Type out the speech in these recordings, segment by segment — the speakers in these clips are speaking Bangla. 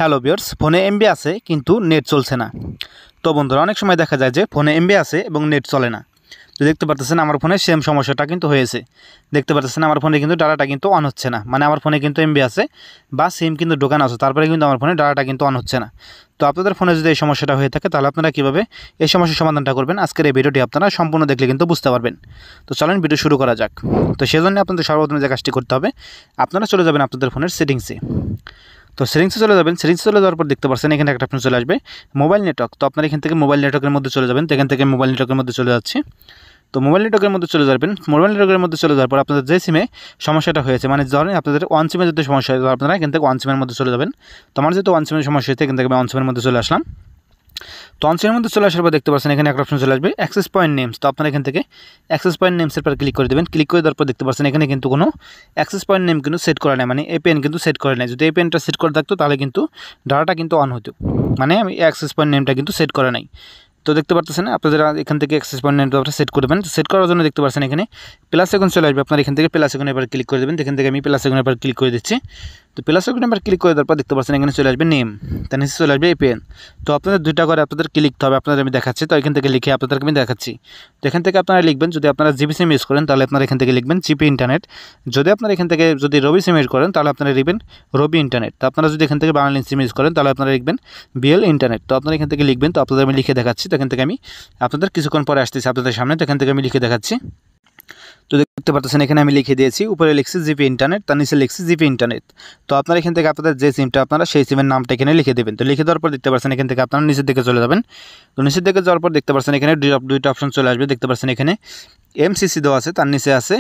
হ্যালো ভিউয়ার্স, ফোনে এমবি আছে কিন্তু নেট চলছে না। তো বন্ধুরা, অনেক সময় দেখা যায় যে ফোনে এমবি আছে এবং নেট চলে না। তো দেখতে পাচ্ছেন আমার ফোনে সেম সমস্যাটা কিন্তু হয়েছে। দেখতে পাচ্ছেন আমার ফোনে কিন্তু ডাটাটা কিন্তু অন হচ্ছে না, মানে আমার ফোনে কিন্তু এমবি আছে বা সিম কিন্তু ঢোকানো আছে, তারপরে কিন্তু আমার ফোনে ডাটাটা কিন্তু অন হচ্ছে না। তো আপনাদের ফোনে যদি এই সমস্যাটা হয়ে থাকে তাহলে আপনারা কীভাবে এই সমস্যার সমাধানটা করবেন আজকের এই ভিডিওটি আপনারা সম্পূর্ণ দেখলে কিন্তু বুঝতে পারবেন। তো চলেন ভিডিও শুরু করা যাক। তো সেজন্য আপনাদের সর্বপ্রথমে যে কাজটি করতে হবে, আপনারা চলে যাবেন আপনাদের ফোনের সেটিংসে। তো সেটিংসে চলে যাবেন। সেটিংসে চলে যাওয়ার পর দেখতে পাচ্ছেন এখানে একটা অপশন চলে আসবে মোবাইল নেটওয়ার্ক। তো আপনারা এখান থেকে মোবাইল নেটওয়ার্কের মধ্যে চলে যাবেন। তো এখান থেকে মোবাইল নেটওয়ার্কের মধ্যে চলে যাচ্ছি। তো মোবাইল নেটওয়ার্কের মধ্যে চলে যাবেন। মোবাইল নেটওয়ার্কের মধ্যে চলে যাওয়ার পর আপনাদের যে সিমে সমস্যাটা হয়েছে, মানে ধরেন আপনাদের ওয়ান সিমে যদি সমস্যা হয় আপনারা এখান থেকে ওয়ান সিমের মধ্যে চলে যাবেন। তো আমার যেহেতু ওয়ান সিমের সমস্যা হয়েছে এখান থেকে আমি ওয়ান সিমের মধ্যে চলে আসলাম। তো ওয়ান সিমের মধ্যে চলে আসার পর দেখতে পাচ্ছেন এখানে একটা অপশন চলে আসবে অ্যাক্সেস পয়েন্ট নেমস। তো আপনারা এখান থেকে অ্যাক্সেস পয়েন্ট নেমসের পর ক্লিক করে দেবেন। ক্লিক করে দেওয়ার পর দেখতে পাচ্ছেন এখানে কিন্তু কোনো অ্যাক্সেস পয়েন্ট নেম কিন্তু সেট করা নেই, মানে এপিএন কিন্তু সেট করে নেই। যদি এপিএনটা সেট করে থাকতো তাহলে কিন্তু ডাটাটা কিন্তু অন হতো, মানে আমি অ্যাক্সেস পয়েন্ট নেমটা কিন্তু সেট করে নাই। তো দেখতে পাচ্ছেন আপনাদের এখান থেকে অ্যাক্সেস পয়েন্ট নেমটা সেট করবেন। সেট করার জন্য দেখতে পাচ্ছেন এখানে প্লাস আইকন চলে আসবে। আপনার এখান থেকে প্লাস আইকনের এবার ক্লিক করে দেবেন। এখান থেকে আমি প্লাস আইকনের এবার ক্লিক করে দিচ্ছি। তো প্লাস আইকনের এবার ক্লিক করে দেওয়ার পর দেখতে পাচ্ছেন এখানে চলে আসবে নেম, তার নিচে চলে আসবে এপিএন। তো আপনাদের দুইটা করে আপনাদেরকে লিখতে হবে, আপনাদের আমি দেখাচ্ছি। তো এখান থেকে লিখে আপনাদেরকে আমি দেখাচ্ছি। তো এখান থেকে আপনারা লিখবেন, যদি আপনারা জিবি সিম ইউজ করেন তাহলে আপনারা এখান থেকে লিখবেন জিপি ইন্টারনেট। যদি আপনারা এখান থেকে যদি রবি সিম ইউজ করেন তাহলে আপনারা লিখবেন রবি ইন্টারনেট। তো আপনারা যদি এখান থেকে বাংলা সিম ইউজ করেন তাহলে আপনারা লিখবেন বিএল ইন্টারনেট। তো আপনারা এখান থেকে লিখবেন। তো আপনাদের আমি লিখে দেখাচ্ছি। তো এখান থেকে আমি আপনাদের কিছুক্ষণ পরে আসতেছি আপনাদের সামনে। তো এখান থেকে আমি লিখে দেখাচ্ছি। তো দেখতে পাচ্ছেন এখানে আমি লিখে দিয়েছি, উপরে লিখছি জিপি ইন্টারনেট, তার নিচে লিখছি জিপি ইন্টারনেট। তো আপনারা এখান থেকে আপনাদের যে সিমটা আপনারা সেই সিমের নামটা এখানে লিখে দেবেন। তো লিখে দেওয়ার পর দেখতে পাচ্ছেন এখান থেকে আপনারা নিচের দিকে চলে যাবেন। তো নিচের দিকে যাওয়ার পর দেখতে পাচ্ছেন এখানে দুইটা অপশন চলে আসবে। দেখতে পাচ্ছেন এখানে এমসিসি দেওয়া আছে, তার নিচে আছে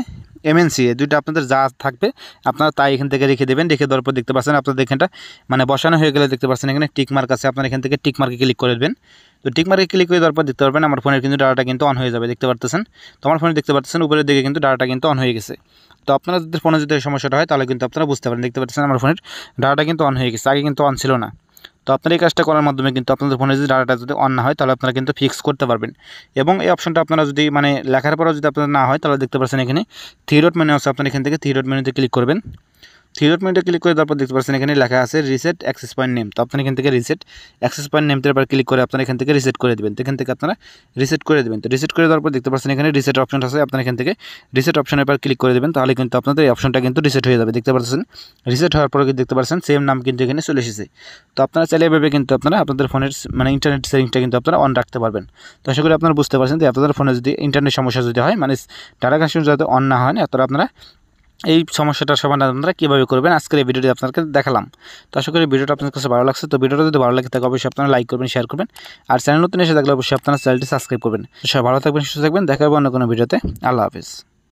এমএনসি। দুইটা আপনাদের যা থাকবে আপনারা তাই এখান থেকে রেখে দেবেন। রেখে দেওয়ার পর দেখতে পাচ্ছেন আপনাদের এখানটা মানে বসানো হয়ে গেলে দেখতে পাচ্ছেন এখানে টিক মার্ক আছে, আপনারা এখান থেকে টিক মার্কে ক্লিক করে দেবেন। তো টিক মার্কে ক্লিক করে দেওয়ার পর দেখতে পারবেন আমার ফোনের কিন্তু ডাটাটা কিন্তু অন হয়ে যাবে। দেখতে পাচ্ছেন তো আমার ফোনে দেখতে পাচ্ছেন উপরের দিকে কিন্তু ডাটাটা কিন্তু অন হয়ে গেছে। তো আপনাদের ফোনে যদি সমস্যাটা হয় তাহলে কিন্তু আপনারা বুঝতে পারেন। দেখতে পাচ্ছেন আমার ফোনের ডাটাটা কিন্তু অন হয়ে গেছে, আগে কিন্তু অন ছিল না। তো আপনারা এই কাজটা করার মাধ্যমে কিন্তু আপনাদের ফোনে যদি ডাটাটা যদি অন না হয় তাহলে আপনারা কিন্তু ফিক্স করতে পারবেন। এবং এই অপশনটা আপনারা যদি মানে লেখার পরেও যদি আপনাদের না হয় তাহলে দেখতে পাচ্ছেন এখানে থ্রি ডট মেনু আছে, আপনারা এখান থেকে থ্রি ডট মেনুতে ক্লিক করবেন। থ্রি ডট মেনুতে ক্লিক করে তারপর দেখতে পাচ্ছেন এখানে লেখা আছে রিসেট অ্যাক্সেস পয়েন্ট নেম। তো আপনারা এখান থেকে রিসেট অ্যাক্সেস পয়েন্ট নেমটার উপর ক্লিক করে আপনারা এখান থেকে রিসেট করে দেবেন। তো এখান থেকে আপনারা রিসেট করে দেবেন। তো রিসেট করে দেওয়ার পর দেখতে পাচ্ছেন এখানে রিসেট অপশন আছে, আপনারা এখান থেকে রিসেট অপশনের উপর ক্লিক করে দেবেন। তাহলে কিন্তু আপনাদের এই অপশনটা কিন্তু রিসেট হয়ে যাবে। দেখতে পাচ্ছেন রিসেট হওয়ার পরে দেখতে পাচ্ছেন সেম নাম কিন্তু এখানে চলে এসেছে। তো আপনারা চাইলে এভাবে কিন্তু আপনারা আপনাদের ফোনের মানে ইন্টারনেট সেটিংসটা কিন্তু আপনারা অন রাখতে পারবেন। তো আশা করি আপনারা বুঝতে পারছেন যে আপনাদের ফোনে যদি ইন্টারনেট সমস্যা যদি হয়, মানে ডাটা কানেকশন যাতে অন না হয় না, তো আপনারা এই সমস্যাটার সমাধান আপনারা কীভাবে করবেন আজকের এই ভিডিওটি আপনাদেরকে দেখালাম। তো আশা করি ভিডিওটা আপনাদের কাছে ভালো লাগছে। তো ভিডিওটা যদি ভালো লাগে থাকে অবশ্যই আপনারা লাইক করবেন, শেয়ার করবেন। আর চ্যানেল নতুন এসে থাকলে অবশ্যই আপনারা চ্যানেলটি সাবস্ক্রাইব করবেন। সবাই ভালো থাকবেন, সুস্থ থাকবেন। দেখা হবে অন্য কোনো ভিডিওতে। আল্লাহ হাফেজ।